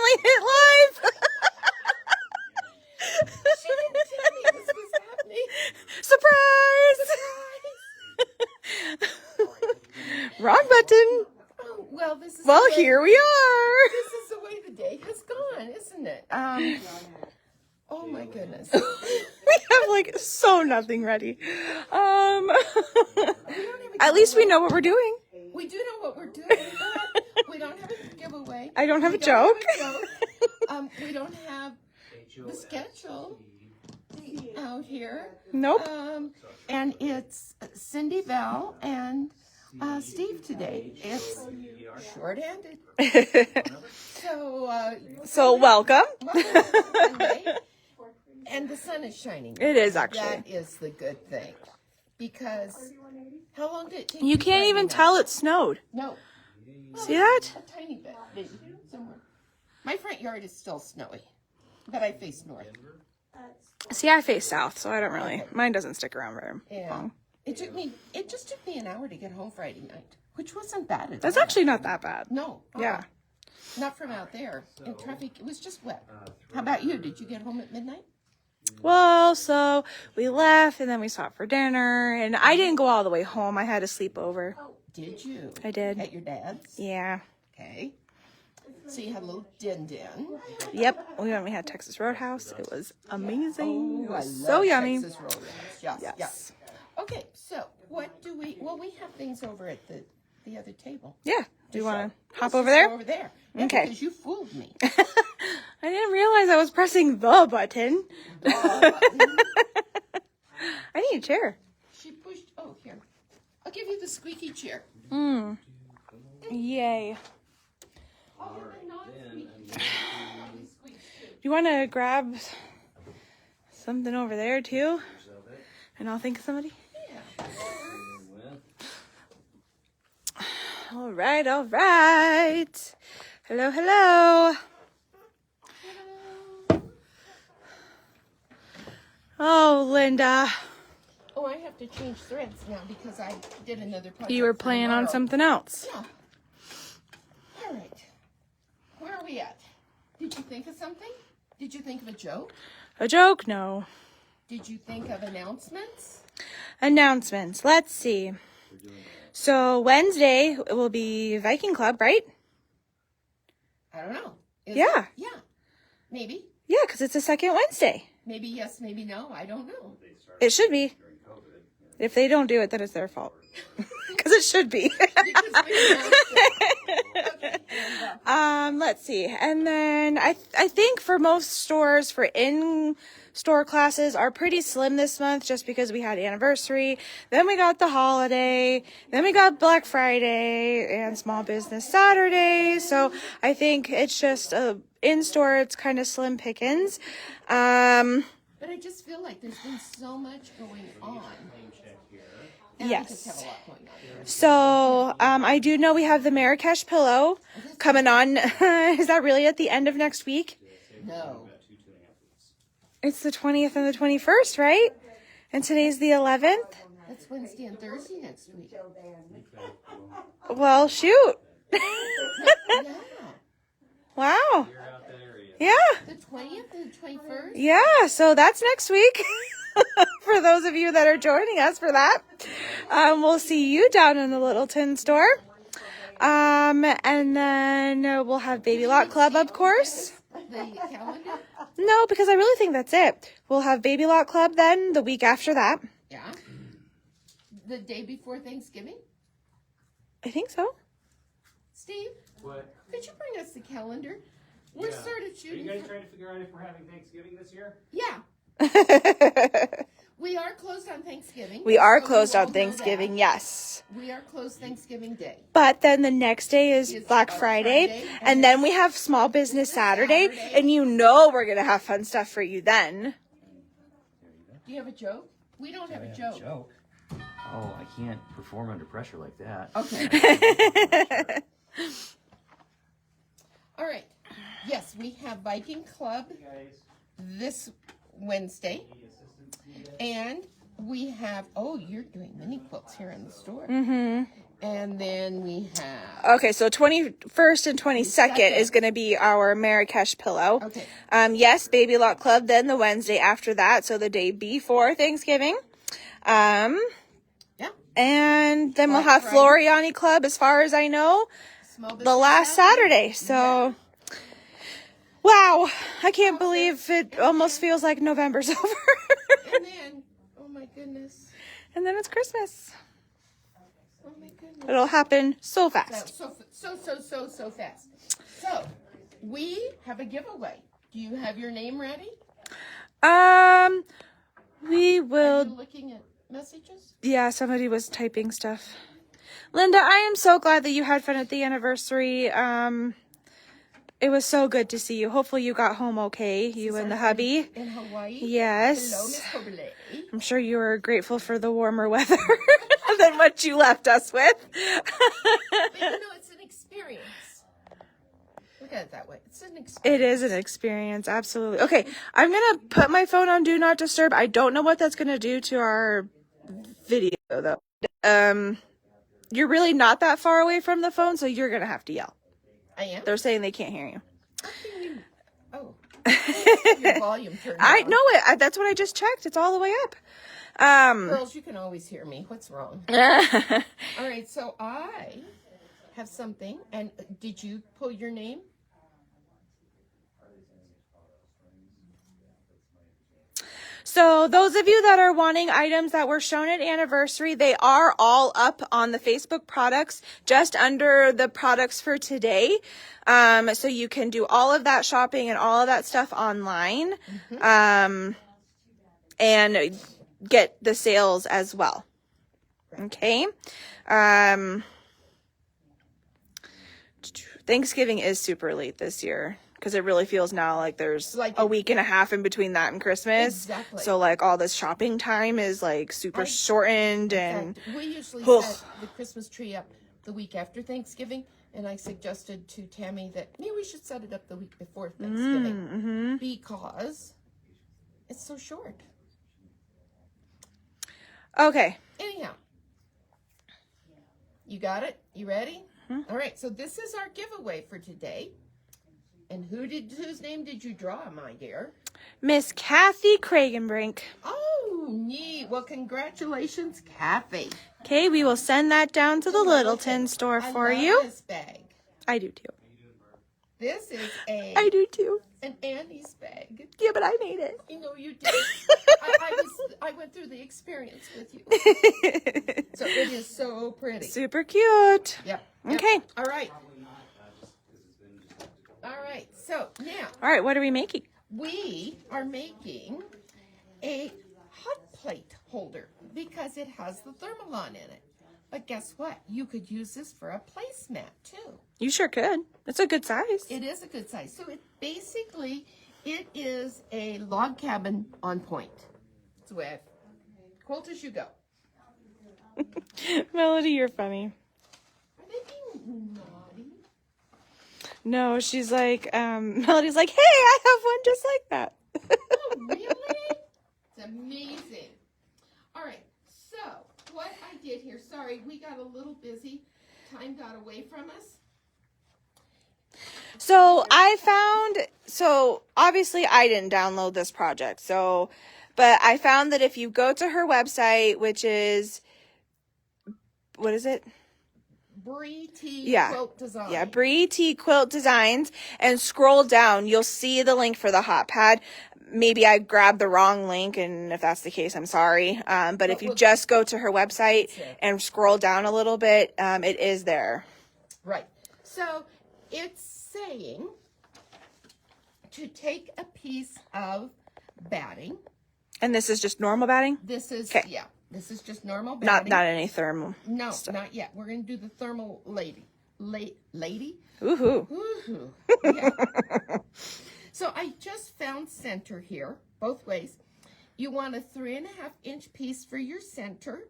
finally hit live. She didn't tell me this was happening. Surprise! Wrong button. Oh, well, this is Well, the way, here we are. This is the way the day has gone, isn't it? Oh my goodness. We have like so nothing ready. We don't have a At least we giveaway. know what we're doing. We do know what we're doing, but we don't have a giveaway. I don't have We a joke. We don't have the schedule out here. Nope. And it's Cindy Bell and Steve today. It's short-handed. So welcome. Sunday, and the sun is shining. It is actually. That is the good thing. Because how long did it take? You can't even tell it snowed. No. See that? A tiny bit. Somewhere. My front yard is still snowy, but I face north. See, I face south, so I don't really. Mine doesn't stick around very long. It just took me an hour to get home Friday night, which wasn't bad at all. That's actually not that bad. No. Yeah. Not from out there. In traffic, it was just wet. How about you? Did you get home at midnight? Well, so we left and then we stopped for dinner, and I didn't go all the way home. I had a sleepover. Did you? I did. At your dad's? Yeah. Okay. So you had a little din-din. Yep. We had Texas Roadhouse. It was amazing. Oh, It I was love so yummy. Texas Roadhouse. Yes. Yes. Yes. Okay, so what do we... Well, we have things over at the other table. Yeah. Do you want to hop Let's over just there? go over there. Yeah, Okay. Because you fooled me. I didn't realize I was pressing the button. I need a chair. She pushed... Oh, here. I'll give you the squeaky chair. Yay. I'll give the non-squeaky chair. Do you want to grab something over there too? And I'll think of somebody. Yeah. All right, all right. Hello, hello. Oh, Linda. Oh, I have to change threads now because I did another project. You were for playing on tomorrow. something else. Yeah. All right. Where are we at? Did you think of something? Did you think of a joke? A joke? No. Did you think of announcements? Announcements. Let's see. So Wednesday it will be Viking Club, right? I don't know. Yeah. Yeah. Maybe. Yeah, because it's the second Wednesday. Maybe yes, maybe no. I don't know. It should be. If they don't do it, then it's their fault. Because it should be. Because we announced it. Okay. And, Let's see. And then I think for most stores, for in-store classes are pretty slim this month just because we had anniversary. Then we got the holiday. Then we got Black Friday and Small Business Saturday. So I think it's just in-store, it's kind of slim pickings. but I just feel like there's been so much going on. And I just have a lot going on. So I do know we have the Marrakesh pillow coming on. Is that really at the end of next week? No. It's the 20th and the 21st, right? And today's the 11th? That's Wednesday and Thursday next week. Well, shoot. Yeah. Wow. Yeah. The 20th and the 21st? Yeah. So that's next week. For those of you that are joining us for that. We'll see you down in the Littleton store. And then we'll have Baby Lot Club, of course. The calendar? No, because I really think that's it. We'll have Baby Lot Club then the week after that. Yeah. The day before Thanksgiving? I think so. Steve? What? Could you bring us the calendar? We're sort of Are you shooting. guys trying to figure out if we're having Thanksgiving this year? Yeah. We are closed on Thanksgiving. We are so closed you all on know Thanksgiving, that. yes. We are closed Thanksgiving Day. But then the next day is It's Black Black Friday, Friday, and then we have Small Business Saturday, and you know we're going to have fun stuff for you then. Do you have a joke? We don't have a joke. Joke? Oh, I can't perform under pressure like that. Okay. All right. Yes, we have Viking Club this Wednesday. And we have, oh, you're doing mini quilts here in the store. Mm-hmm. And then we have... Okay, so 21st and 22nd is going to be our Marrakesh pillow. Okay. Yes, Baby Lock Club, then the Wednesday after that, so the day before Thanksgiving. Yeah. And then we'll Black have Friday. Floriani Club, as far as I know, Small the Business last Saturday. So, wow, I can't believe it almost feels like November's over. And then, oh my goodness. And then it's Christmas. Oh my goodness. It'll happen so fast. So fast. So, we have a giveaway. Do you have your name ready? We Are will... you looking at messages? Yeah, somebody was typing stuff. Linda, I am so glad that you had fun at the anniversary. It was so good to see you. Hopefully you got home okay, you and the hubby. In Hawaii? Yes. Hello, Miss Kobalei. I'm sure you were grateful for the warmer weather than what you left us with. But you know, it's an experience. Look at it that way. It's an experience. It is an experience, absolutely. Okay, I'm going to put my phone on Do Not Disturb. I don't know what that's going to do to our video, though. You're really not that far away from the phone, so you're going to have to yell. I am? They're saying they can't hear you. Oh. Your volume turned I on. know it. That's what I just checked. It's all the way up. Girls, you can always hear me. What's wrong? All right, so I have something. And did you pull your name? So those of you that are wanting items that were shown at anniversary, they are all up on the Facebook products, just under the products for today. So you can do all of that shopping and all of that stuff online, and get the sales as well. Okay. Thanksgiving is super late this year, because it really feels now like there's Like a week and a half in between that and Christmas. Exactly. So like all this shopping time is like super shortened, and We usually Ugh. set the Christmas tree up the week after Thanksgiving, and I suggested to Tammy that maybe we should set it up the week before Thanksgiving because it's so short. okay. Anyhow, you got it? You ready? All right, so this is our giveaway for today. And whose name did you draw, my dear? Miss Kathy Kragenbrink. Oh, neat. Well, congratulations, Kathy. Okay, we will send that down to the Littleton store for I love you. this bag. I do too. This is I do too. an Annie's bag. Yeah, but I made it. You know you did. I went through the experience with you. So it is so pretty. Super cute. Yep. Okay. All right. All right. So now All right, what are we making? we are making a hot plate holder because it has the Thermalon in it. But guess what? You could use this for a placemat too. You sure could. It's a good size. It is a good size. So it is a log cabin on point. It's the way quote as you go. Melody, you're funny. Are they being naughty? No, she's like, Melody's like, hey, I have one just like that. Oh, really? It's amazing. All right, so what I did here, sorry, we got a little busy. Time got away from us. So obviously I didn't download this project, but I found that if you go to her website, which is, what is it? Bree T Yeah. Quilt Design. Yeah, Bree T Quilt Designs, and scroll down, you'll see the link for the hot pad. Maybe I grabbed the wrong link, and if that's the case, I'm sorry. But if you just go to her website and scroll down a little bit, it is there. Right. So it's saying to take a piece of batting. And this is just normal batting? This is, Okay. yeah, this is just normal batting. Not any thermal. No, not yet. We're going to do the thermal lady. Lady? Woohoo. Woohoo. Yeah. So I just found center here, both ways. You want a 3.5-inch piece for your center.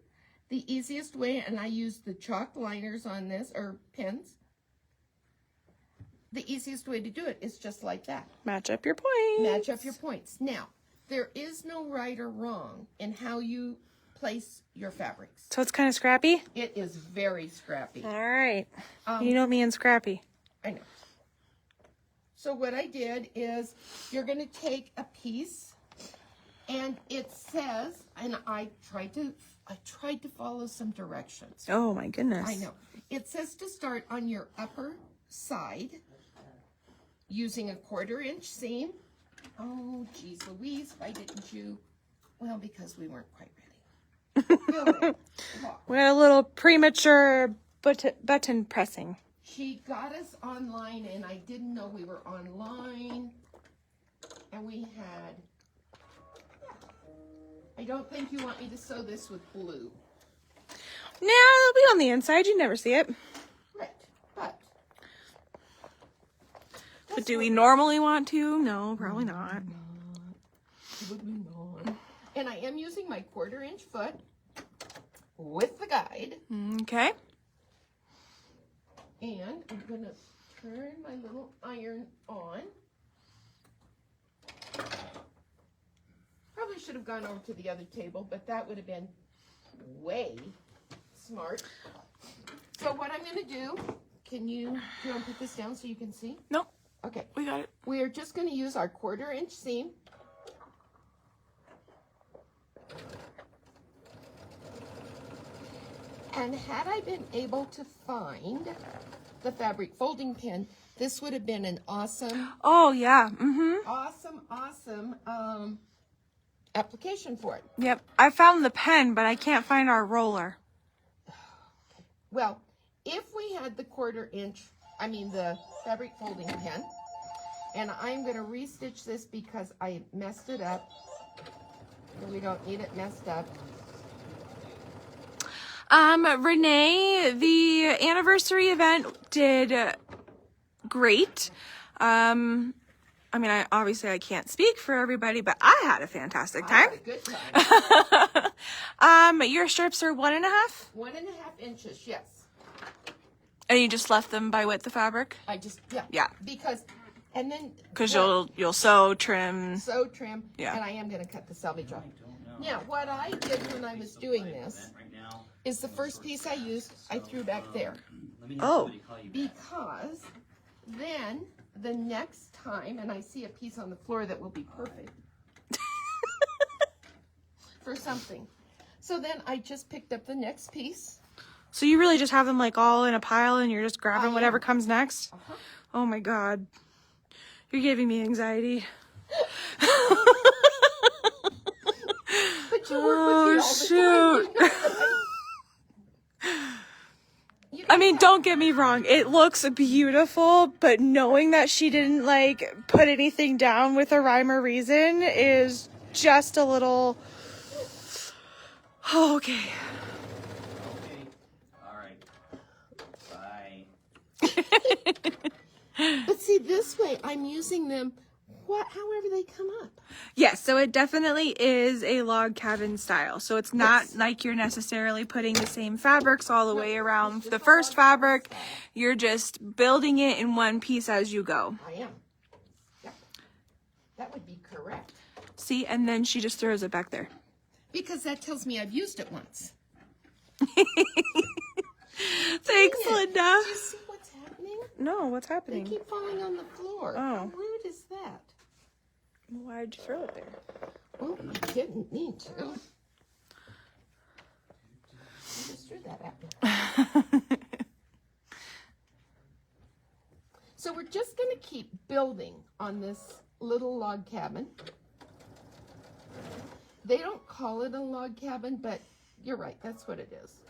The easiest way, and I use the chalk liners on this, or pins. The easiest way to do it is just like that. Match up your points. Match up your points. Now, there is no right or wrong in how you place your fabrics. So it's kind of scrappy? It is very scrappy. All right. You know me and scrappy. I know. So what I did is you're going to take a piece, and it says, and I tried to follow some directions. Oh my goodness. I know. It says to start on your upper side using a 1/4 inch seam. Oh, geez Louise, why didn't you? Well, because we weren't quite ready. We had a little premature button pressing. She got us online, and I didn't know we were online. And we had... I don't think you want me to sew this with blue. Nah, it'll be on the inside. You never see it. Right, but... But do we normally want to? No, probably not. Probably not. And I am using my 1/4 inch foot with the guide. Okay. And I'm going to turn my little iron on. Probably should have gone over to the other table, but that would have been way smart. So what I'm going to do, do you want to put this down so you can see? Nope. Okay. We got it. We are just going to use our 1/4 inch seam. And had I been able to find the fabric folding pin, this would have been an awesome, Oh, yeah. awesome application for it. Yep. I found the pen, but I can't find our roller. Well, if we had the the fabric folding pin, and I'm going to restitch this because I messed it up. We don't need it messed up. Renee, the anniversary event did great. I mean, I can't speak for everybody, but I had a fantastic time. I had a good time. Your strips are 1.5? 1.5 inches, yes. And you just left them by width of fabric? Yeah. Because You'll sew, trim. Sew, trim, Yeah. and I am going to cut the selvage off. Now, what I did when I was doing this is the first piece I used, I threw back there. Oh. Because then the next time, and I see a piece on the floor that will be perfect for something. So then I just picked up the next piece. So you really just have them like all in a pile and you're just grabbing whatever am. comes next? Uh-huh. Oh my God. You're giving me anxiety. But you work with me all the shoot. time. I mean, don't get me wrong. It looks beautiful, but knowing that she didn't like put anything down with a rhyme or reason is just a little... Oh, okay. Okay. All right. Bye. But see, this way, I'm using them however they come up. Yes, so it definitely is a log cabin style. So it's not like you're necessarily putting the same fabrics all the way around the first fabric. You're just building it in one piece as you go. I am. Yep. That would be correct. See, and then she just throws it back there. Because that tells me I've used it once. Thanks, Linda. Do you see what's happening? No, what's They happening? keep falling on the floor. Oh. How rude is that? Why'd you throw it there? Well, I didn't need to. I just threw that at me. So we're just going to keep building on this little log cabin. They don't call it a log cabin, but you're right, that's what it is.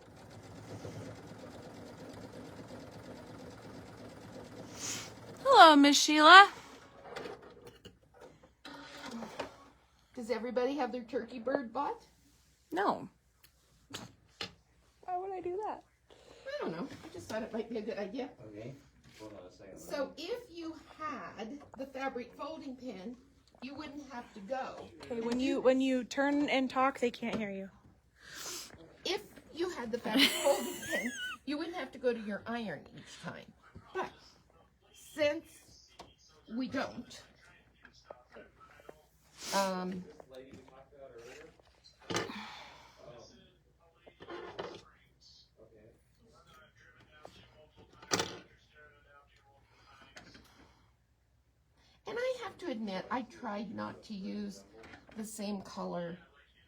Hello, Miss Sheila. Does everybody have their turkey bird bought? No. Why would I do that? I don't know. I just thought it might be a good idea. Okay. Hold on a second. So if you had the fabric folding pin, you wouldn't have to go. Okay, when you turn and talk, they can't hear you. If you had the fabric folding pin, you wouldn't have to go to your iron each time. But since we don't, have to admit, I tried not to use the same color,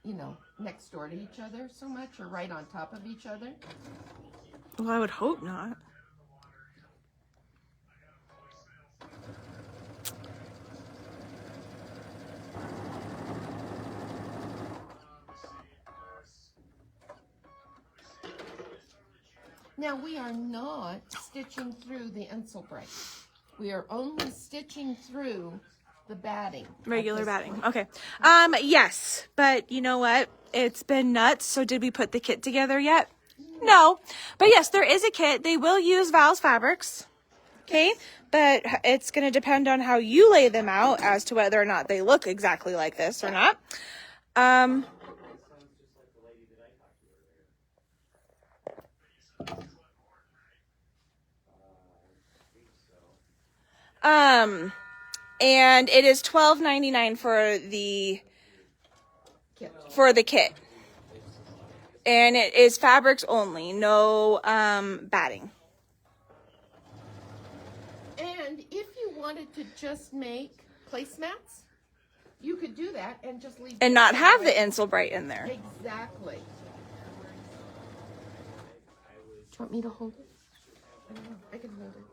you know, next door to each other so much, or right on top of each other. Well, I would hope not. Now, we are not stitching through the Insulbright. We are only stitching through the batting. Regular batting. Okay. Yes, but you know what? It's been nuts. So did we put the kit together yet? No. But yes, there is a kit. They will use Val's fabrics. Okay. But it's going to depend on how you lay them out as to whether or not they look exactly like this or not. And it is $12.99 for the kit. And it is fabrics only, no batting. And if you wanted to just make placemats, you could do that and just leave. And not have the Insulbright in there. Exactly. Do you want me to hold it? I don't know. I can hold it.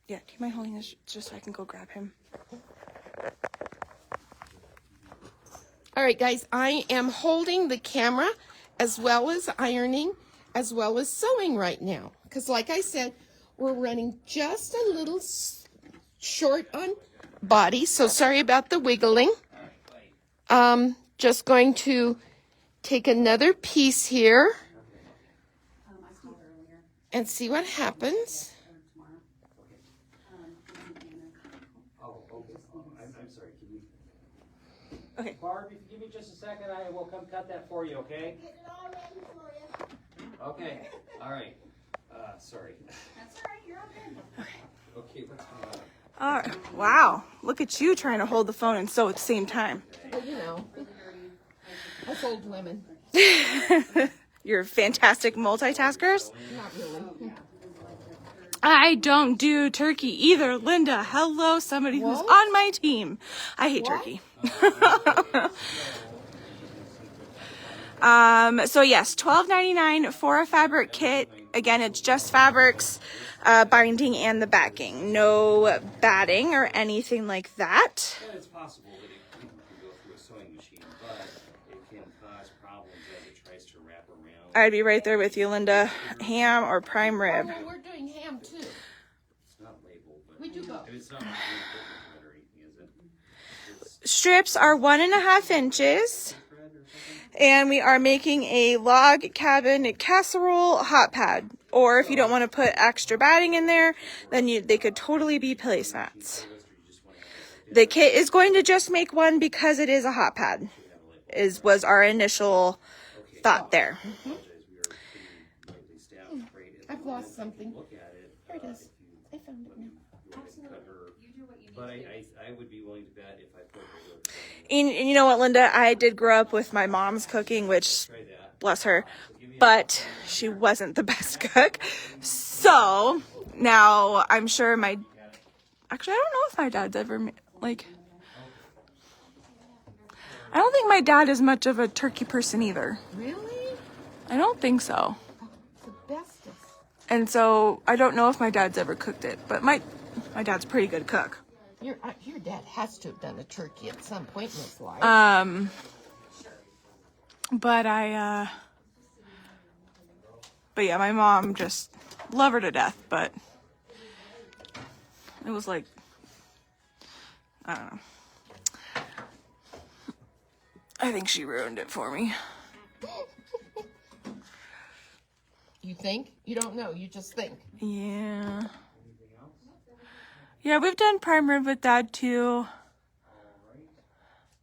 Yeah, do you mind holding this just so I can go grab him? All right, guys, I am holding the camera as well as ironing as well as sewing right now. Because like I said, we're running just a little short on body, so sorry about the wiggling. Just going to take another piece here and see what happens. I'm sorry, can you? Okay. Barb, if you give me just a second, I will come cut that for you, okay? Get it all ready for you. Okay, all right. Sorry. That's all right, you're okay. Okay, what's going on? All right. Wow, look at you trying to hold the phone and sew at the same time. Well, you know, us old women. You're fantastic multitaskers. Not really. I don't do turkey either, Linda. Hello, somebody who's What? on my team. I hate What? turkey. So yes, $12.99 for a fabric kit. Again, it's just fabrics, binding, and the backing. No batting or anything like that. And it's possible that it can go through a sewing machine, but it can cause problems as it tries to wrap around. I'd be right there with you, Linda. Ham or prime Oh, rib. well, we're doing ham too. It's not labeled, but We do both. it's not labeled or anything, is it? It's Strips are 1.5 inches. thread or something? And we are making a log cabin casserole hot pad. Or if you don't want to put extra batting in there, then they could totally be placemats. The kit is going to just make one because it is a hot pad. Was our initial thought there. I've lost something. Here it is. I found it now. But I would be willing to bet if I put And you know what, Linda? I did grow up with my mom's cooking, which, try that. bless her, but she wasn't the best cook. So now I'm sure actually, I don't know if my dad's ever, I don't think my dad is much of a turkey person either. Really? I don't think so. Oh, the bestest. And so I don't know if my dad's ever cooked it, but my dad's a pretty good cook. Your dad has to have done a turkey at some point in his life. But yeah, my mom just love her to death, but it was like, I don't know. I think she ruined it for me. You think? You don't know. You just think. Yeah. Yeah, we've done prime rib with Dad too.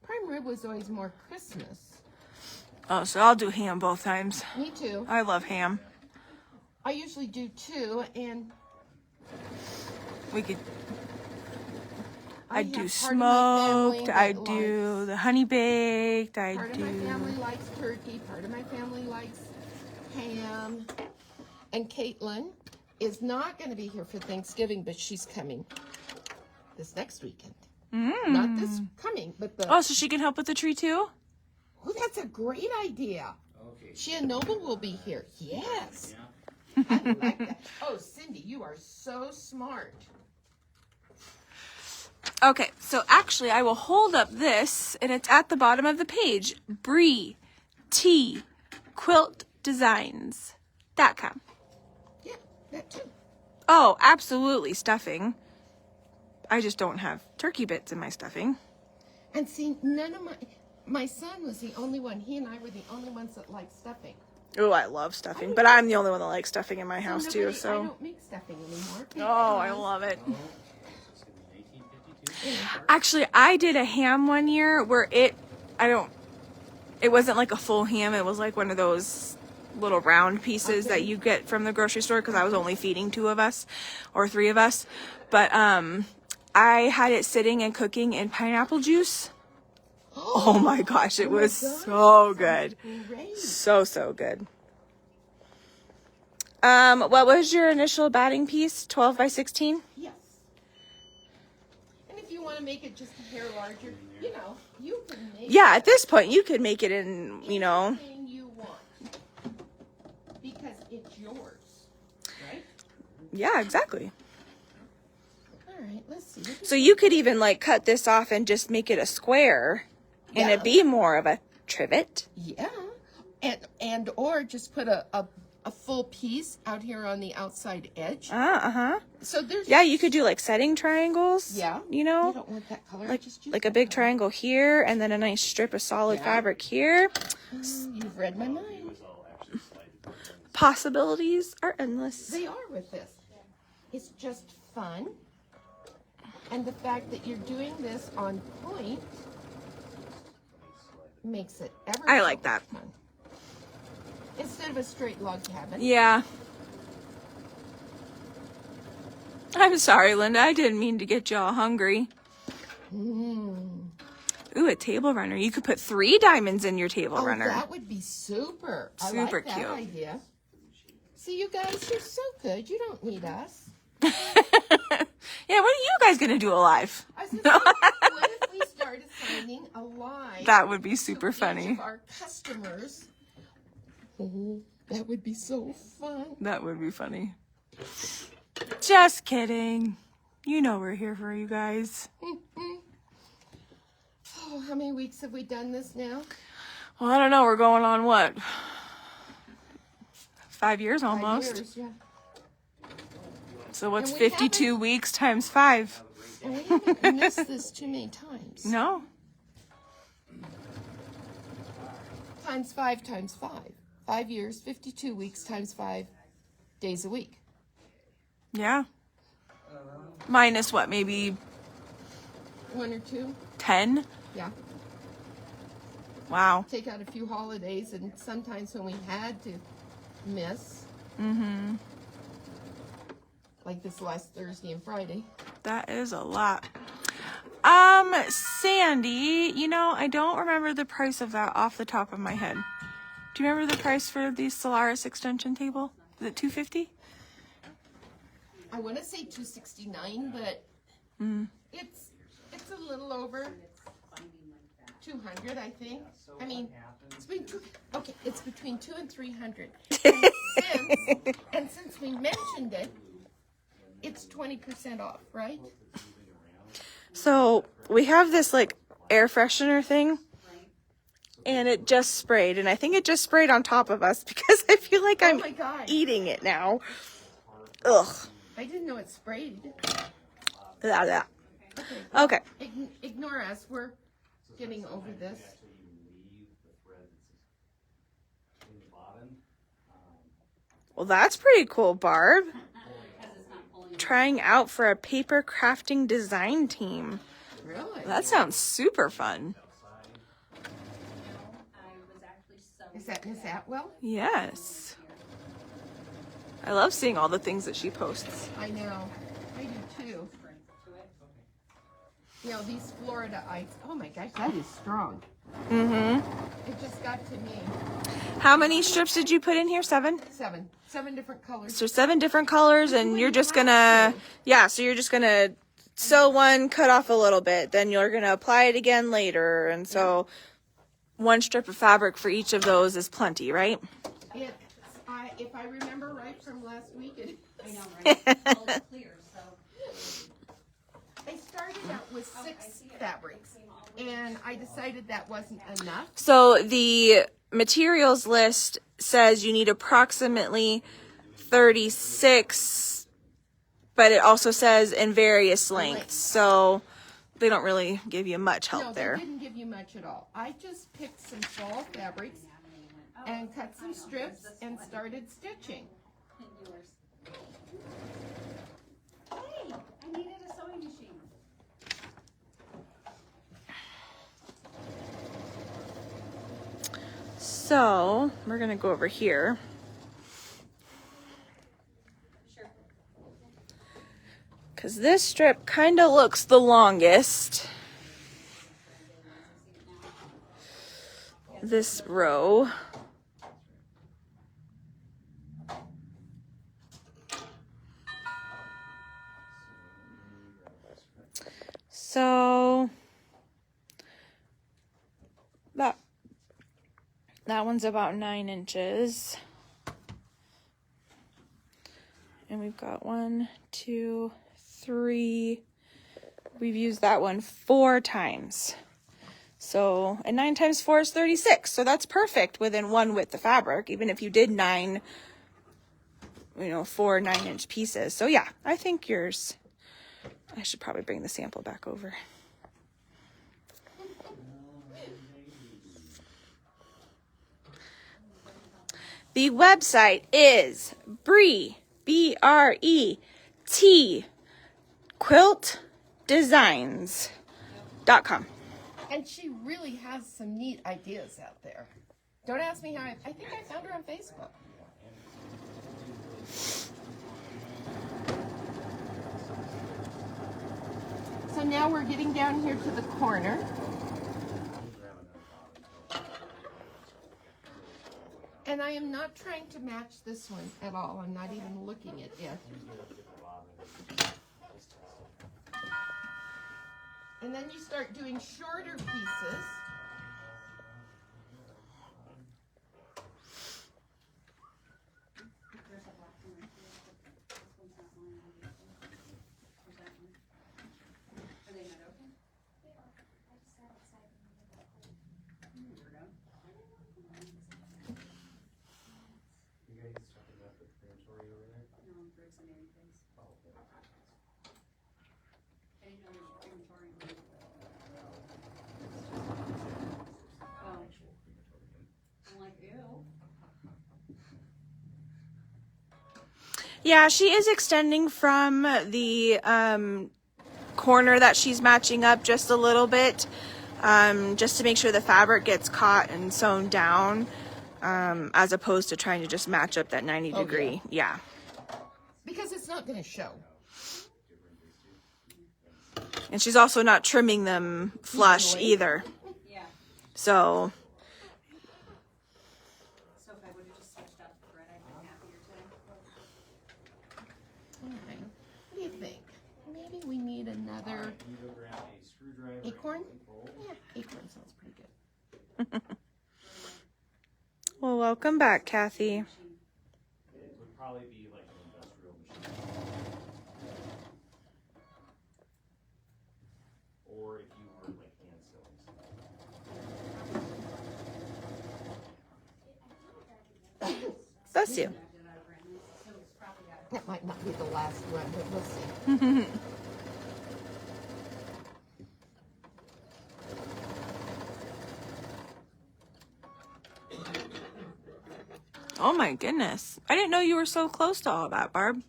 Prime rib was always more Christmas. Oh, so I'll do ham both times. Me too. I love ham. I usually do too, and We could. I have do part of my family smoked. that I do the honey baked. I Part of do. my family likes turkey. Part of my family likes ham. And Caitlin is not going to be here for Thanksgiving, but she's coming this next weekend. Not this coming, but the. Oh, so she can help with the tree too? Oh, that's a great idea. Okay. She and Noble will be here. Yes. I like that. Oh, Cindy, you are so smart. Okay, so actually I will hold up this, and it's at the bottom of the page. Bree T Quilt Designs.com. Yeah, that too. Oh, absolutely stuffing. I just don't have turkey bits in my stuffing. And see, none of my son was the only one. He and I were the only ones that liked stuffing. Oh, I love stuffing, but I'm the only one that likes stuffing in my house too, I so. don't make stuffing anymore. Oh, I love it. So it's gonna be 1952. Actually, I did a ham one year where it wasn't like a full ham. It was like one of those little round pieces that you get from the grocery store because I was only feeding 2 of us or 3 of us. But I had it sitting and cooking in pineapple juice. Oh my gosh, it was so good. Great. So good. What was your initial batting piece? 12 by 16? Yes. And if you want to make it just a hair larger, you know, you can make Yeah, at this point you could make it in, anything you want because it's yours, right? Yeah, exactly. All right, let's see. So you could even like cut this off and just make it a square and it'd be more of a trivet. Yeah, and or just put a full piece out here on the outside edge. So there's Yeah, you could do like setting triangles. yeah. You You know, don't want that color. like just use like a that big color. triangle here and then a nice strip of solid Yeah. fabric here. You've read my mind. It was all actually slided. Possibilities are endless. They are with this. It's just fun. And the fact that you're doing this on point makes it ever I so like that. much fun. Instead of a straight log cabin. Yeah. I'm sorry, Linda. I didn't mean to get you all hungry. Ooh, a table runner. You could put 3 diamonds in your table Oh, runner. that would be super. I Super like that cute. idea. See, you guys, you're so good. You don't need us. Yeah, what are you guys going to do alive? I was gonna say, what if we start assigning a line? That would be super to each funny. of our customers. Oh, that would be so fun. That would be funny. Just kidding. You know we're here for you guys. Oh, how many weeks have we done this now? Well, I don't know. We're going on what? 5 years 5 almost. years, yeah. So what's And we 52 weeks times 5? And we haven't missed this too many times. No. Times 5 times 5. 5 years, 52 weeks times 5 days a week. Yeah. Minus what? Maybe 1 or 2? 10? Yeah. Wow. Take out a few holidays, and sometimes when we had to miss. Like this last Thursday and Friday. That is a lot. Sandy, I don't remember the price of that off the top of my head. Do you remember the price for the Solaris extension table? Is it $250? I want to say $269, but it's a little over $200, I think. I mean, it's between $200 and $300. And since we mentioned it, it's 20% off, right? So we have this like air freshener thing, and it just sprayed, and I think it just sprayed on top of us because I feel like I'm my God. eating it now. Ugh. I didn't know it sprayed. Blah, blah. Okay. Ignore us. We're getting over this. Well, that's pretty cool, Barb. Trying out for a paper crafting design team. Really? That sounds super fun. Is that Miss Atwell? Yes. I love seeing all the things that she posts. I know. I do too. You know, these Florida ice. Oh my gosh, that is strong. Mm-hmm. It just got to me. How many strips did you put in here? 7? 7 different colors. So 7 different colors, and you're just gonna, so you're just gonna sew one, cut off a little bit, then you're gonna apply it again later, and so 1 strip of fabric for each of those is plenty, right? If I remember right from last week, I know, right? Well, it's clear, so. I started out with 6 fabrics, and I decided that wasn't enough. So the materials list says you need approximately 36, but it also says in various lengths, so they don't really give you much help No, there. they didn't give you much at all. I just picked some fall fabrics and cut some strips and started stitching. Hey, I needed a sewing machine. So we're gonna go over here. Sure. Because this strip kind of looks the longest. This row. So that one's about 9 inches. And we've got 1, 2, 3. We've used that one 4 times. So, and 9 times 4 is 36. So that's perfect within 1 width of fabric, even if you did 9, 4 9-inch pieces. So yeah, I think yours, I should probably bring the sample back over. The website is Bree, B-R-E-T, quiltdesigns.com. And she really has some neat ideas out there. Don't ask me how I think I found her on Facebook. So now we're getting down here to the corner. And I am not trying to match this one at all. I'm not even looking at it. And then you start doing shorter pieces. There's a black one right there. This one's not mine, obviously. There's that one. Are they not open? You guys talking about the crematory over there? No, Greg's in anything. Oh, okay. I didn't know there was a crematorium. Oh, Actual crematorium. I'm like, ew. Yeah, she is extending from the corner that she's matching up just a little bit, just to make sure the fabric gets caught and sewn down, as opposed to trying to just match up that 90 Oh, degree. Yeah. Because it's not going to show. And she's also not trimming them flush Evenly. either. Yeah. So, So if I would have just switched out the thread, I'd been happier today. Okay. What do you think? Maybe we need another Can you go grab a screwdriver? acorn? and a bolt? Yeah, acorn sounds pretty good. well, welcome back, Kathy. It would probably be like an industrial machine. Or if you were like hand sewing something. Bless you. I did out of brand new, so it's probably out of. That might not be the last one, but we'll see. Oh my goodness. I didn't know you were so close to all that, Barb.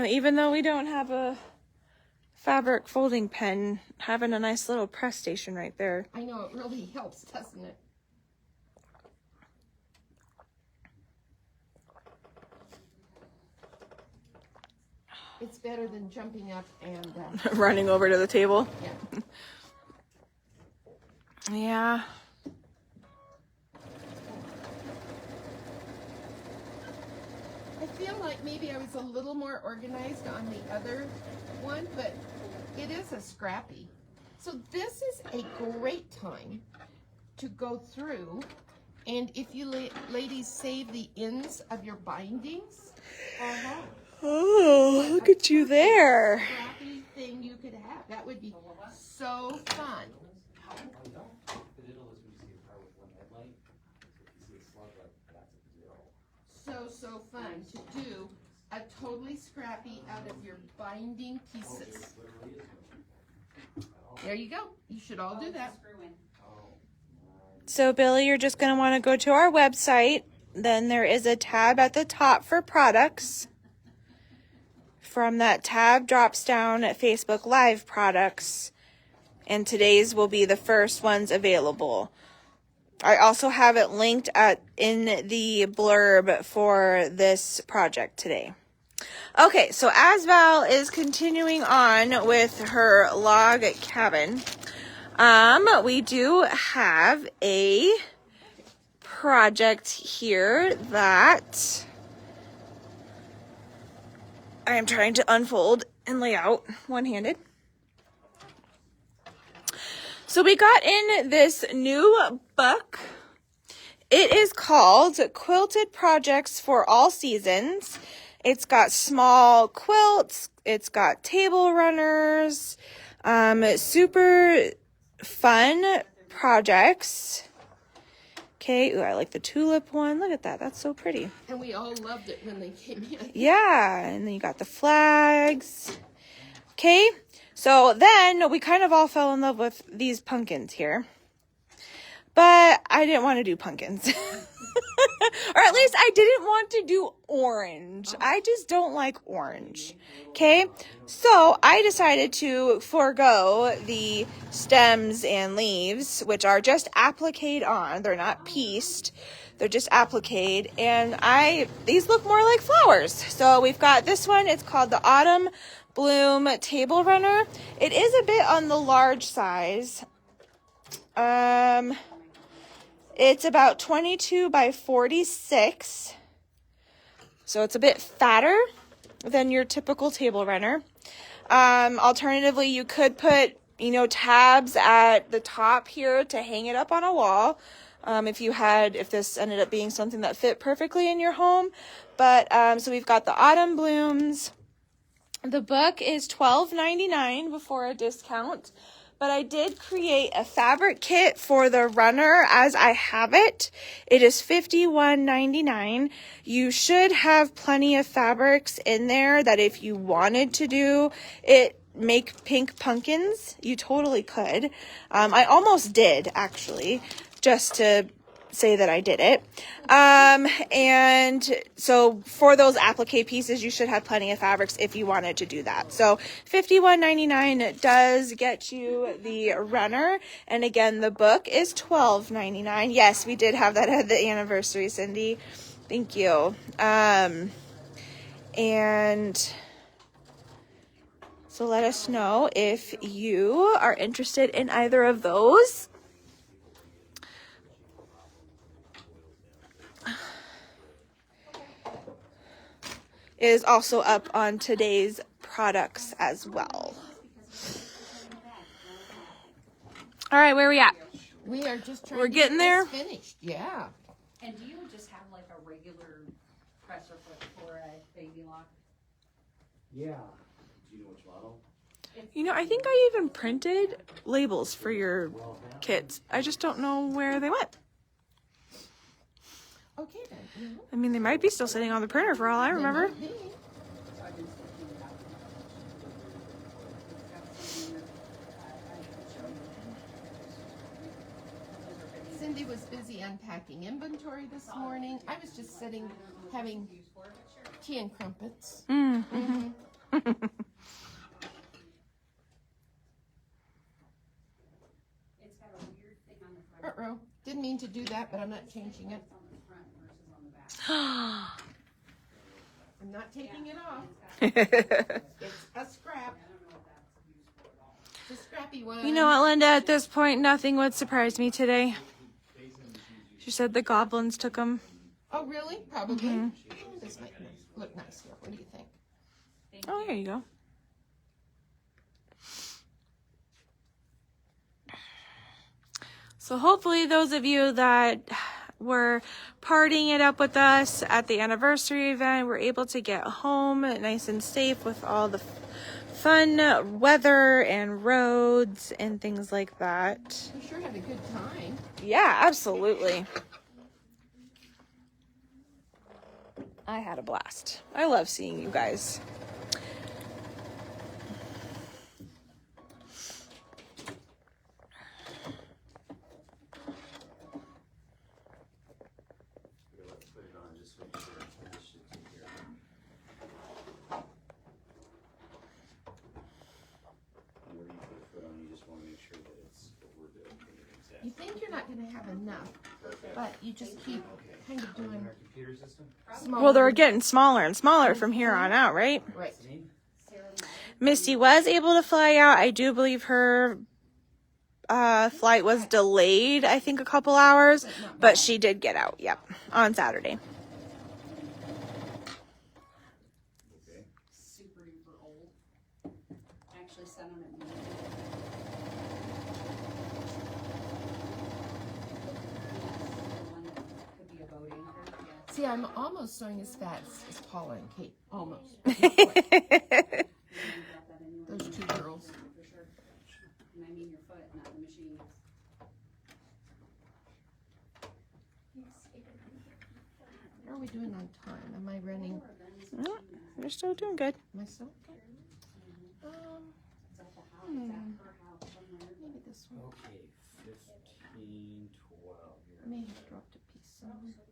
Even though we don't have a fabric folding pen having a nice little press station right there. I know, it really helps, doesn't it? It's better than jumping up and Running over to the table. yeah. Yeah. I feel like maybe I was a little more organized on the other one, but it is a scrappy. So this is a great time to go through, and if you ladies save the ends of your bindings, Oh, look at you there. scrappy thing you could have. That would be so fun. So fun to do a totally scrappy out of your binding pieces. There you go. You should all do that. So, Billy, you're just going to want to go to our website. Then there is a tab at the top for products. From that tab drops down at Facebook Live products. And today's will be the first ones available. I also have it linked in the blurb for this project today. Okay, so as Val is continuing on with her log cabin, we do have a project here that I am trying to unfold and lay out one-handed. So we got in this new book. It is called Quilted Projects for All Seasons. It's got small quilts. It's got table runners. Super fun projects. Okay, ooh, I like the tulip one. Look at that. That's so pretty. And we all loved it when they came in. Yeah, and then you got the flags. Okay, so then we kind of all fell in love with these pumpkins here. But I didn't want to do pumpkins. Or at least I didn't want to do orange. I just don't like orange. Okay, so I decided to forego the stems and leaves, which are just appliqued on. They're not pieced. They're just appliqued. And these look more like flowers. So we've got this one. It's called the Autumn Bloom Table Runner. It is a bit on the large size. It's about 22 by 46. So it's a bit fatter than your typical table runner. Alternatively, you could put, tabs at the top here to hang it up on a wall. If this ended up being something that fit perfectly in your home. But, so we've got the Autumn Blooms. The book is $12.99 before a discount. But I did create a fabric kit for the runner as I have it. It is $51.99. You should have plenty of fabrics in there that if you wanted to do it, make pink pumpkins, you totally could. I almost did, actually, just to say that I did it. And so for those applique pieces, you should have plenty of fabrics if you wanted to do that. So $51.99 does get you the runner. And again, the book is $12.99. Yes, we did have that at the anniversary, Cindy. Thank you. And so let us know if you are interested in either of those. Is also up on today's products as well. All right, where are we at? We are just trying We're to getting get there. this finished. Yeah. And do you just have like a regular presser for a baby lock? Yeah. Do you know which model? I think I even printed labels for your kits. I just don't know where they went. Okay then. I mean, they might be still sitting on the printer for all I remember. So I've been thinking about I should show you. Cindy was busy unpacking inventory this morning. I was just sitting having tea and crumpets. Didn't mean to do that, but I'm not changing it. on the front versus on the back. I'm not taking it off. It's a scrap. It's a scrappy one. You know what, Linda? At this point, nothing would surprise me today. She said the goblins took them. Oh, really? Probably. Oh, this might look nice here. What do you think? Oh, there you go. So hopefully those of you that were partying it up with us at the anniversary event were able to get home nice and safe with all the fun weather and roads and things like that. We sure had a good time. Yeah, absolutely. I had a blast. I love seeing you guys. Let's put it on just so make sure this should take care of it. Whenever you put a foot on, you just want to make sure that it's what we're doing. You think you're not going to have enough, but you just keep kind of doing Our computer system? smaller. Well, they're getting smaller and smaller from here on out, right? Right. Misty was able to fly out. I do believe her flight was delayed, I think a couple hours, but she did get out, yep, on Saturday. Okay. Super duper old. I actually sent them at noon. The one that could be a boat anchor, yes. See, I'm almost sewing as fast as Paula and Kate. Almost. You got that anyway. Those two girls. For sure. And I mean your foot, not the machine. How are we doing on time? Am I running? No, you're still doing good. Am I still? It's at the house, it's at her house somewhere. Maybe this one. Okay, 15, 12 here. I may have dropped a piece somewhere.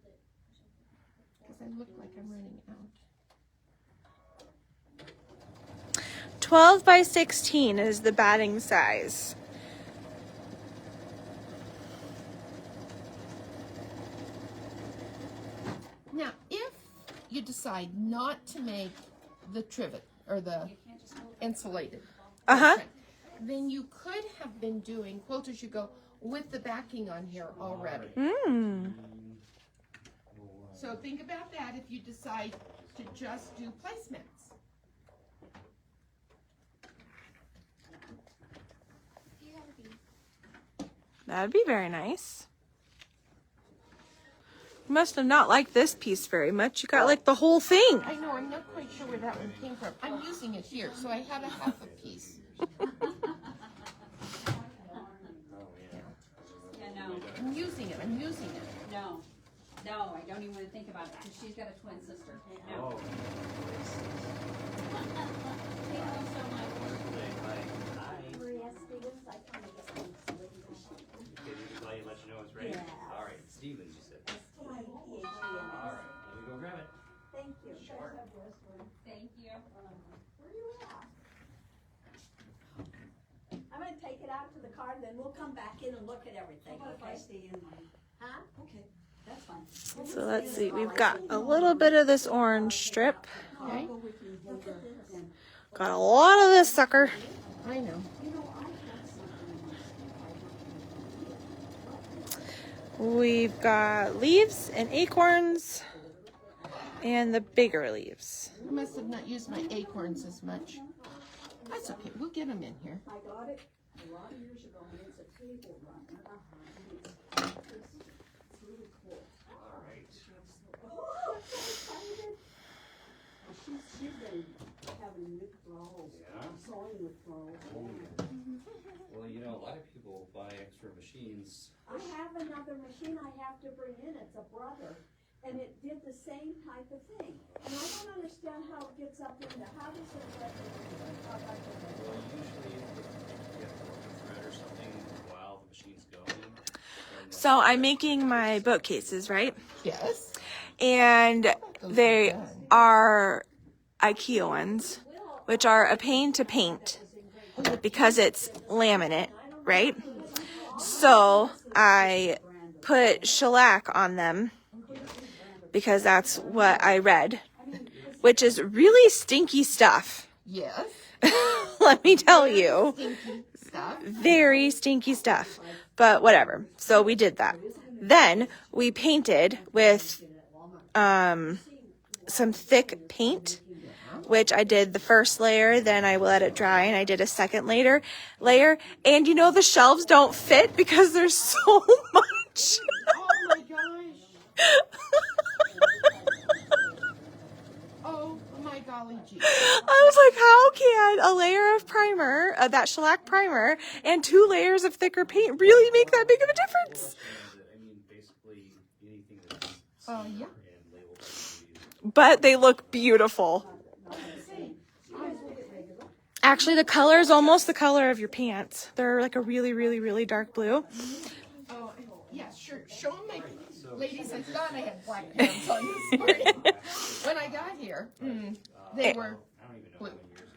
Because I look like I'm running out. 12 by 16 is the batting size. Now, if you decide not to make the trivet or the insulated, Uh-huh. then you could have been doing quilt as you go with the backing on here already. Mm. So think about that if you decide to just do placemats. That'd be very nice. You must have not liked this piece very much. You got like the whole thing. I know, I'm not quite sure where that one came from. I'm using it here, so I have a half a piece. Yeah, no, I'm using it, I'm using it. no, I don't even wanna think about it, cause she's got a twin sister. No. Oh. Thank you so much. Maria Stevens, I kind of get things to read. Did he let you know it's ready? Yeah. All right, Stevens, you said. All All right, let me go grab it. Thank you. Sure. Thank you. Where you at? I'm gonna take it out to the car, then we'll come back in and look at everything, okay? stay in line? Huh? Okay, that's fine. So let's see. We've got a little bit of this orange strip. Okay? Got a lot of this sucker. I know. We've got leaves and acorns and the bigger leaves. I must have not used my acorns as much. That's okay, we'll get them in here. I got it a lot of years ago, and it's a table runner. It's really cool. All right. Oh, I'm so excited. She's been having new clothes, Yeah? sewing with clothes. Well, you know, a lot of people buy extra machines. I have another machine I have to bring in, it's a brother, and it did the same type of thing. And I don't understand how it gets up in there, how does it get in there? Well, usually you have to work a thread or something while the machine's going. And So I'm making my bookcases, right? Yes. And they are IKEA ones, which are a pain to paint because it's laminate, right? So I put shellac on them because that's what I read, which is really stinky stuff. Yes. Let me tell you. Stinky stuff. Very stinky stuff. But whatever. So we did that. Then we painted with some thick paint, which I did the first layer, then I let it dry, and I did a second layer. And you know the shelves don't fit because there's so much. Oh my gosh. Oh my golly gee. I was like, how can a layer of primer, that shellac primer, and 2 layers of thicker paint really make that big of a difference? I mean, basically anything that's Yeah. and labeled by But they look beautiful. Actually, the color is almost the color of your pants. They're like a really, really, really dark blue. Oh, yeah, sure. Show them my ladies. I thought I had black pants on this morning. When I got here, they were blue.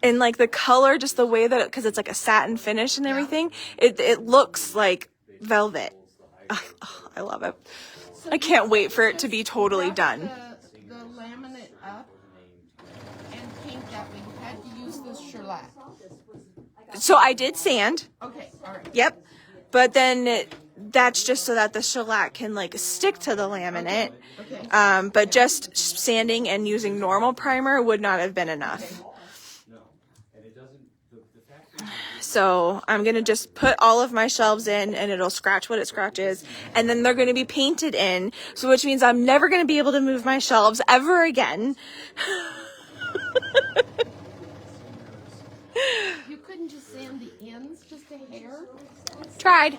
And like the color, just the way that, because it's like a satin finish and everything, it looks like velvet. Oh, I love it. I can't wait for it to be totally done. The laminate up and paint that way. You had to use this shellac. So I did sand. Okay, all right. Yep. But then that's just so that the shellac can like stick to the laminate. Okay. But just sanding and using normal primer would not have been enough. So I'm going to just put all of my shelves in and it'll scratch what it scratches. And then they're going to be painted in. So which means I'm never going to be able to move my shelves ever again. You couldn't just sand the ends just a hair? Tried.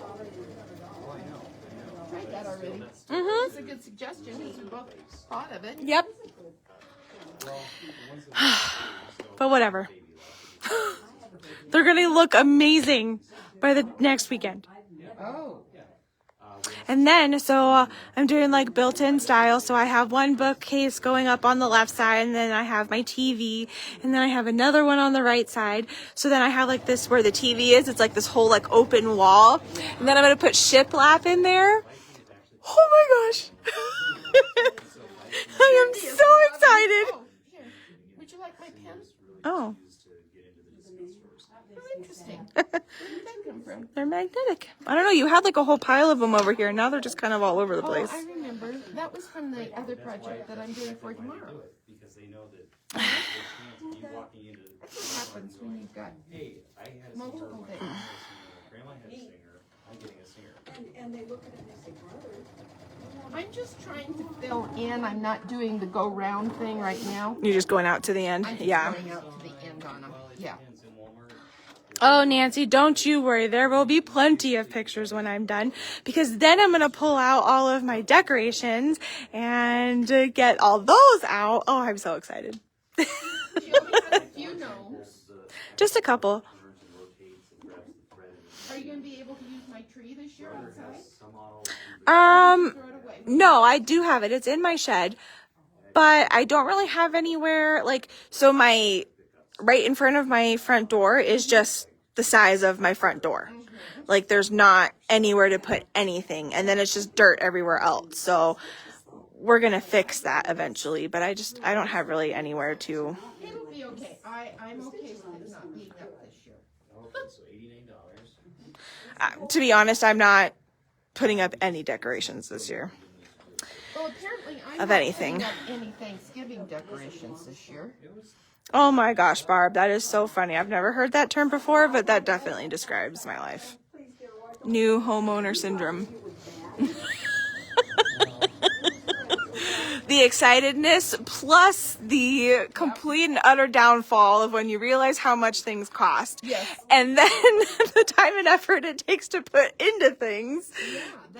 Tried that already. Mm-hmm. It's a good suggestion because we both thought of it. Yep. But whatever. They're going to look amazing by the next weekend. Oh. And then, I'm doing like built-in style. So I have one bookcase going up on the left side, and then I have my TV, and then I have another one on the right side. So then I have like this where the TV is. It's like this whole like open wall. And then I'm going to put shiplap in there. Oh my gosh. I am so excited. Oh, here. Would you like my pen? Oh. Oh, interesting. Where did that come from? They're magnetic. I don't know. You had like a whole pile of them over here. Now they're just kind of all over the place. Oh, I remember. That was from the other project that I'm doing for tomorrow. because they know that they can't be walking into That's what happens when you've got hey, I had a singer, multiple things. grandma had a singer, I'm getting a singer. And they look at it and they say, brother. I'm just trying to fill in. I'm not doing the go round thing right now. You're just going out to the end. I'm just Yeah. going out to the end on them. Yeah. It's in Walmart. Oh, Nancy, don't you worry. There will be plenty of pictures when I'm done, because then I'm going to pull out all of my decorations and get all those out. Oh, I'm so excited. She only has a few gnomes. Just a couple. Are you going to be able to use my tree this year outside? Um, Throw it away. no, I do have it. It's in my shed, but I don't really have anywhere so my right in front of my front door is just the size of my front door. Like there's not anywhere to put anything, and then it's just dirt everywhere else. So we're going to fix that eventually, but I don't have really anywhere to. It'll be okay. I'm okay with it not being up this year. Okay, so $89. To be honest, I'm not putting up any decorations this year. Well, apparently I'm Of not anything. putting up any Thanksgiving decorations this year. Oh my gosh, Barb, that is so funny. I've never heard that term before, but that definitely describes my life. New homeowner syndrome. The excitedness plus the complete and utter downfall of when you realize how much things cost. Yes. And then the time and effort it takes to put into things.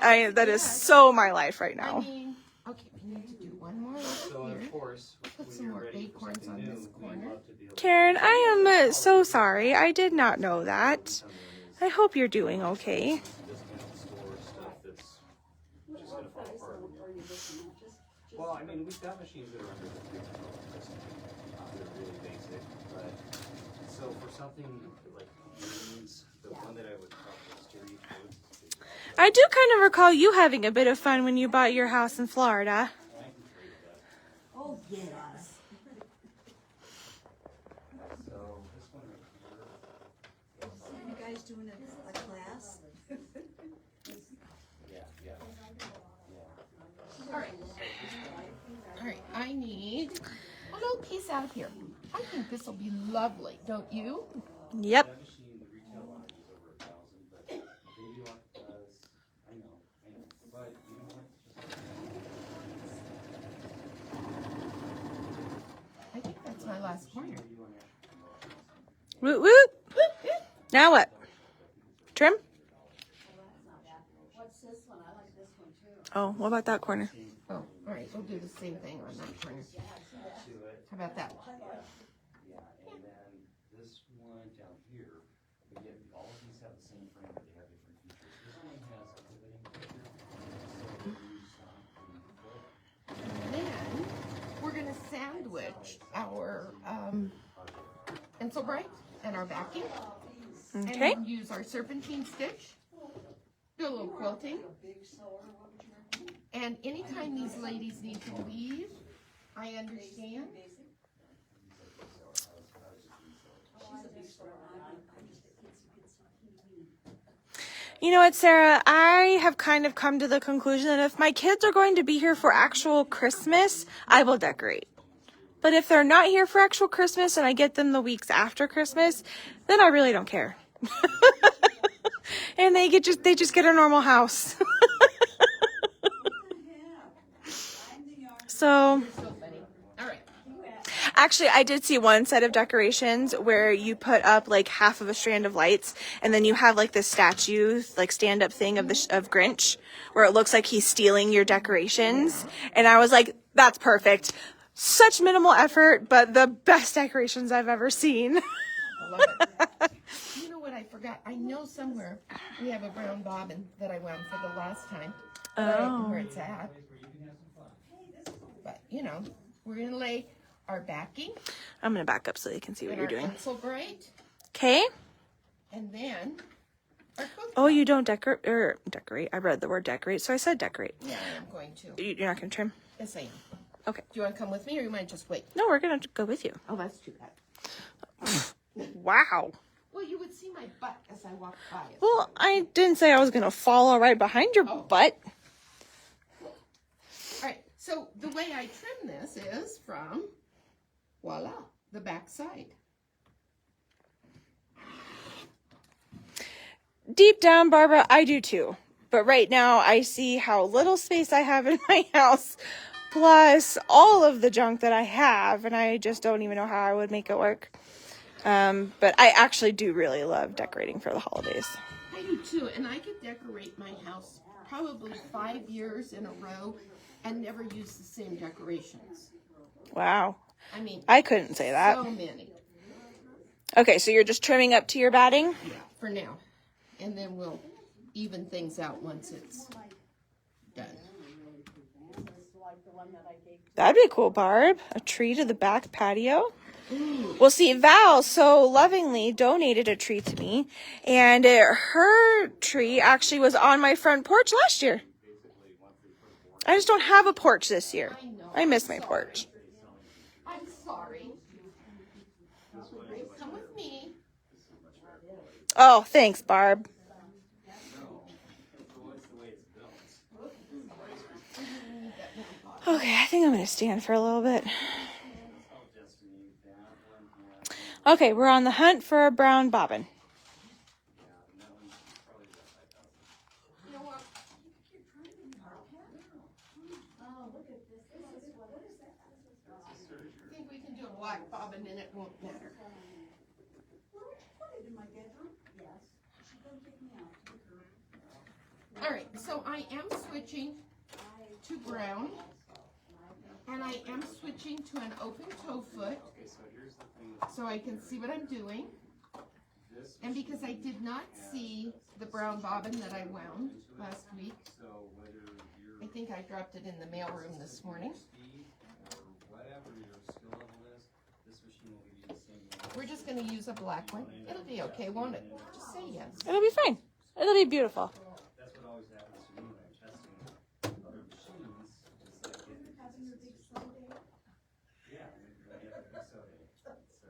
Yeah, That is so my life right I now. mean, okay, we need to do one more So over here. of course, Put when some you're more ready for acorns something on new, this we'd corner. love to be able to Karen, I am so sorry. I did not know that. I hope you're doing okay. discount store stuff that's just gonna fall apart. Well, I mean, we've got machines that are under the $300 price point. They're really basic, but so for something like beans, the one that I would probably steer you towards. I do kind of recall you having a bit of fun when you bought your house in Florida. Oh, yes. So this one right here. You guys doing a class? Yeah. All right. All right, I need a little piece out of here. I think this will be lovely, don't you? Yep. That machine, the retail line is over 1,000, but Baby Lock does, I know, but you know what? I think that's my last corner. Woot woot. Now what? Trim? What's this one? I like this one too. Oh, what about that corner? Oh, all right, we'll do the same thing on that corner. How about that? Yeah, and then this one down here, but yet all of these have the same frame, but they have different features. This one has a pivoting feature, so you stop and go. Then we're gonna sandwich our pencil bright and our backing. Okay. And use our serpentine stitch. Do a little quilting. And anytime these ladies need to leave, I understand. You know what, Sarah? I have kind of come to the conclusion that if my kids are going to be here for actual Christmas, I will decorate. But if they're not here for actual Christmas and I get them the weeks after Christmas, then I really don't care. And they just get a normal house. So, All right. actually, I did see one set of decorations where you put up like half of a strand of lights, and then you have like this statue, like stand-up thing of of Grinch, where it looks like he's stealing your decorations. And I was like, that's perfect. Such minimal effort, but the best decorations I've ever seen. I love it. You know what I forgot? I know somewhere we have a brown bobbin that I wound for the last time. But I don't know where it's at. But, you know, we're going to lay our backing I'm gonna back up so they can see what and you're our doing. pencil bright. Okay. And then our quilt. Oh, you don't decorate. I read the word decorate, so I said decorate. Yeah, I am going to. You're not gonna trim? Yes, I am. Okay. Do you want to come with me or you might just wait? No, we're gonna go with you. Oh, that's too bad. Wow. Well, you would see my butt as I walked by. Well, I didn't say I was gonna follow right behind your butt. All right, so the way I trim this is from, voila, the back side. Deep down, Barbara, I do too. But right now, I see how little space I have in my house, plus all of the junk that I have, and I just don't even know how I would make it work. But I actually do really love decorating for the holidays. I do too, and I could decorate my house probably 5 years in a row and never use the same decorations. Wow. I mean, I couldn't say that. so many. Okay, so you're just trimming up to your batting? For now. And then we'll even things out once it's done. That'd be cool, Barb. A tree to the back patio. Well, see, Val so lovingly donated a tree to me, and her tree actually was on my front porch last year. I just don't have a porch this year. I miss my porch. I'm sorry. Come with me. Oh, thanks, Barb. Okay, I think I'm going to stand for a little bit. Okay, we're on the hunt for a brown bobbin. You know what? I think we can do a black bobbin and it won't matter. All right, so I am switching to brown, and I am switching to an open toe foot, so I can see what I'm doing. And because I did not see the brown bobbin that I wound last week, I think I dropped it in the mailroom this morning. We're just going to use a black one. It'll be okay, won't it? Just say yes. It'll be fine. It'll be beautiful. always happens to me when I'm testing other machines, is that I get Having your big snow day? yeah, when you have a big soda. So,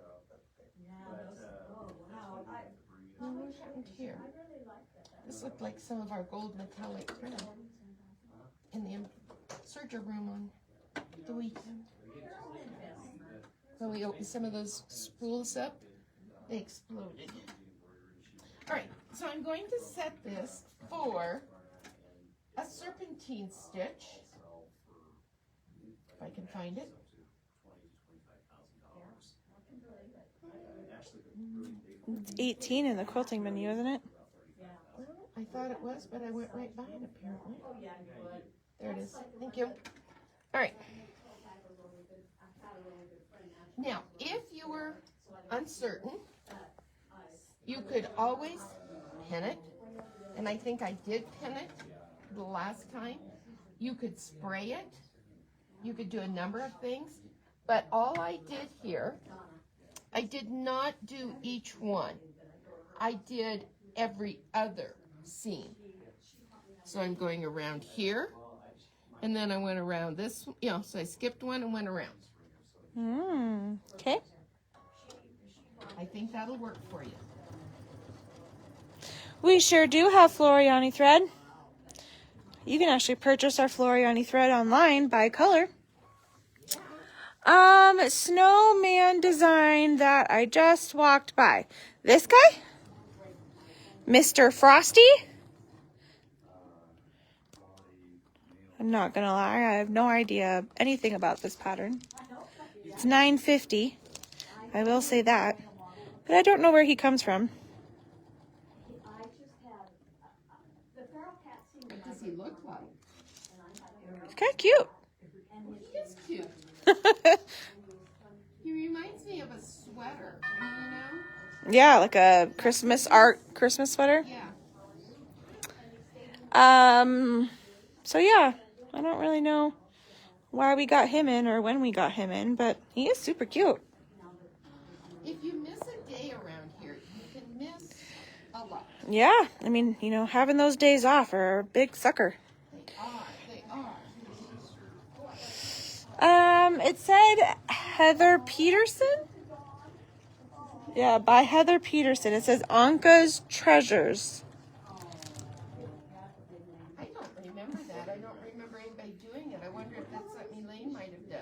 Yeah, but, those, that's wow, what I, we have to bring Now, what happened here? I really like that. This looked like some of our gold metallic thread in the surgery room on the weekend. When we opened some of those spools up, they exploded. All right, so I'm going to set this for a serpentine stitch, if I can find it. It's 18 in the quilting menu, isn't it? Well, I thought it was, but I went right by it apparently. There it is. Thank you. All right. Now, if you were uncertain, you could always pin it, and I think I did pin it the last time. You could spray it. You could do a number of things, but all I did here, I did not do each one. I did every other seam. So I'm going around here, and then I went around this, so I skipped one and went around. Okay. I think that'll work for you. We sure do have Floriani thread. You can actually purchase our Floriani thread online by color. Snowman design that I just walked by. This guy? Mr. Frosty? I'm not gonna lie, I have no idea anything about this pattern. It's $9.50. I will say that. But I don't know where he comes from. I just had, the feral cat seemed What does he look like? He's kind of cute. He is cute. He reminds me of a sweater, Yeah, like a Christmas sweater. Yeah. So yeah, I don't really know why we got him in or when we got him in, but he is super cute. If you miss a day around here, you can miss a lot. Yeah, I mean, having those days off are a big sucker. They are. It said Heather Peterson. Yeah, by Heather Peterson. It says Anka's Treasures. I don't remember that. I don't remember anybody doing it. I wonder if that's something Elaine might have done.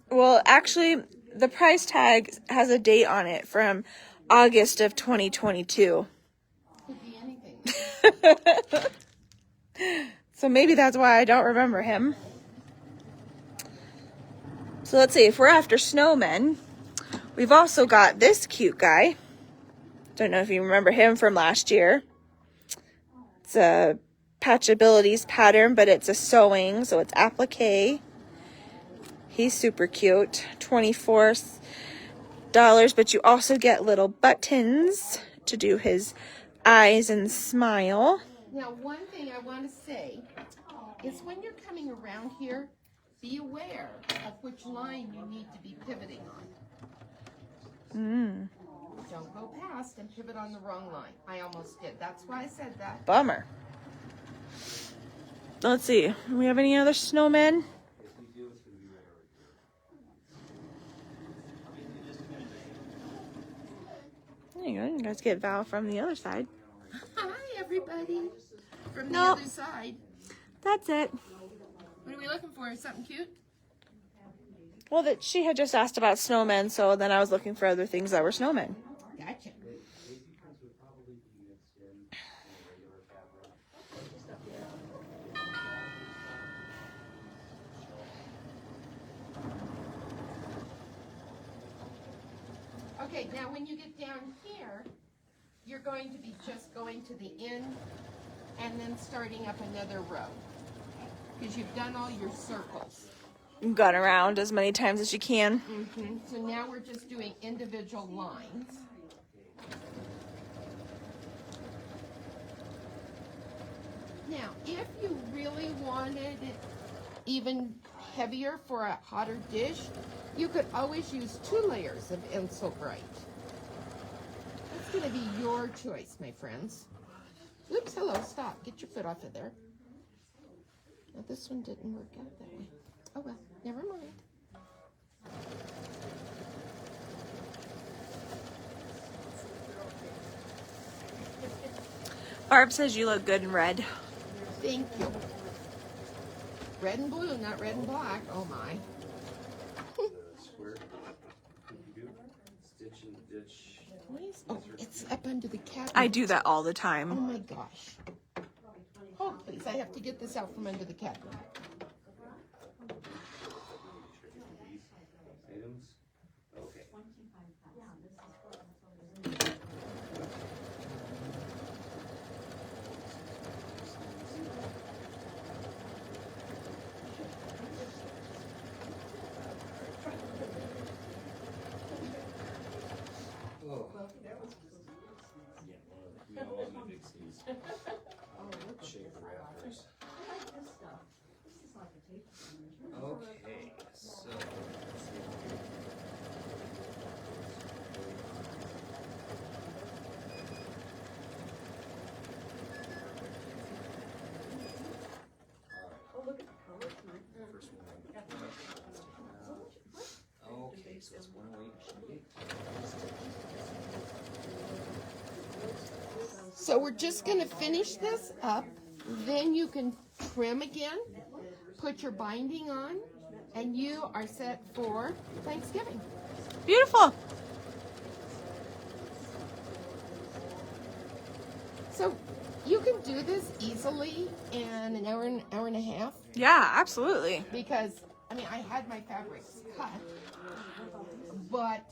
Well, actually, the price tag has a date on it from August of 2022. Could be anything. So maybe that's why I don't remember him. So let's see, if we're after snowmen, we've also got this cute guy. Don't know if you remember him from last year. It's a Patchabilities pattern, but it's a sewing, so it's applique. He's super cute. $24, but you also get little buttons to do his eyes and smile. Now, one thing I want to say is when you're coming around here, be aware of which line you need to be pivoting on. Don't go past and pivot on the wrong line. I almost did. That's why I said that. Bummer. Let's see. Do we have any other snowmen? There you go. You guys get Val from the other side. Hi, everybody. From the Nope. other side. That's it. What are we looking for? Something cute? Well, that she had just asked about snowmen, so then I was looking for other things that were snowmen. Gotcha. Okay, now when you get down here, you're going to be just going to the end and then starting up another row. Because you've done all your circles. You've gone around as many times as you can. So now we're just doing individual lines. Now, if you really wanted it even heavier for a hotter dish, you could always use 2 layers of Insul Bright. That's going to be your choice, my friends. Oops, hello, stop. Get your foot off of there. Now, this one didn't work out that way. Oh, well, never mind. Barb says you look good in red. Thank you. Red and blue, not red and black. Oh, my. The square, stitch in the ditch. Oh, it's up under the cabinet. I do that all the Oh, time. my gosh. Oh, please, I have to get this out from under the cabinet. Items? Okay. Oh. Yeah, we all love my big C's. Shake the wrappers. Okay, so. let's see here. First one. Okay, so it's 108. So we're just going to finish this up. Then you can trim again, put your binding on, and you are set for Thanksgiving. Beautiful. So you can do this easily in an hour and a half, Yeah, absolutely. because, I mean, I had my fabrics cut. But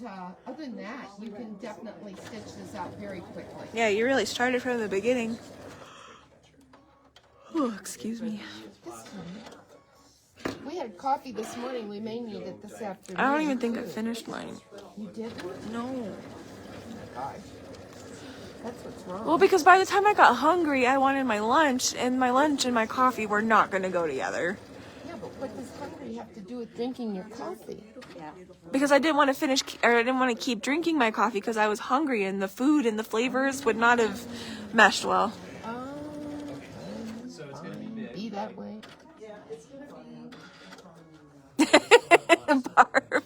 other than that, you can definitely stitch this out very quickly. Yeah, you really started from the beginning. Oh, excuse me. This one. We had coffee this morning. We may need it this afternoon. I don't even think I finished mine. You didn't? No. Gosh. That's what's wrong. Well, because by the time I got hungry, I wanted my lunch, and my lunch and my coffee were not going to go together. Yeah, but what does hungry have to do with drinking your coffee? Because I didn't want to finish, or I didn't want to keep drinking my coffee because I was hungry, and the food and the flavors would not have meshed well. Oh, So it's gonna be big. be that way. Barb.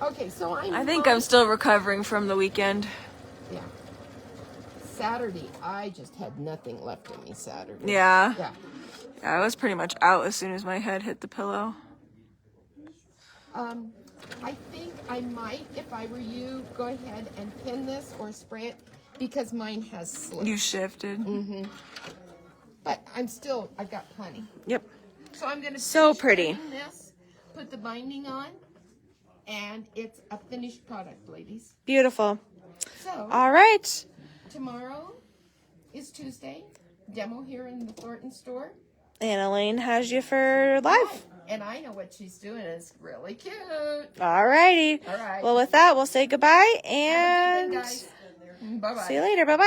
Okay, so I think I'm still recovering from the weekend. Yeah. Saturday, I just had nothing left in me Saturday. Yeah. Yeah. I was pretty much out as soon as my head hit the pillow. I think I might, if I were you, go ahead and pin this or spray it because mine has slipped. You shifted. But I've got plenty. Yep. So I'm going to So pretty. this, put the binding on, and it's a finished product, ladies. Beautiful. So All right. tomorrow is Tuesday, demo here in the Thornton store. And Elaine has you for live. And I know what she's doing is really cute. All righty. All right. Well, with that, we'll say goodbye Have a good and day, guys. Bye-bye. see you later. Bye-bye.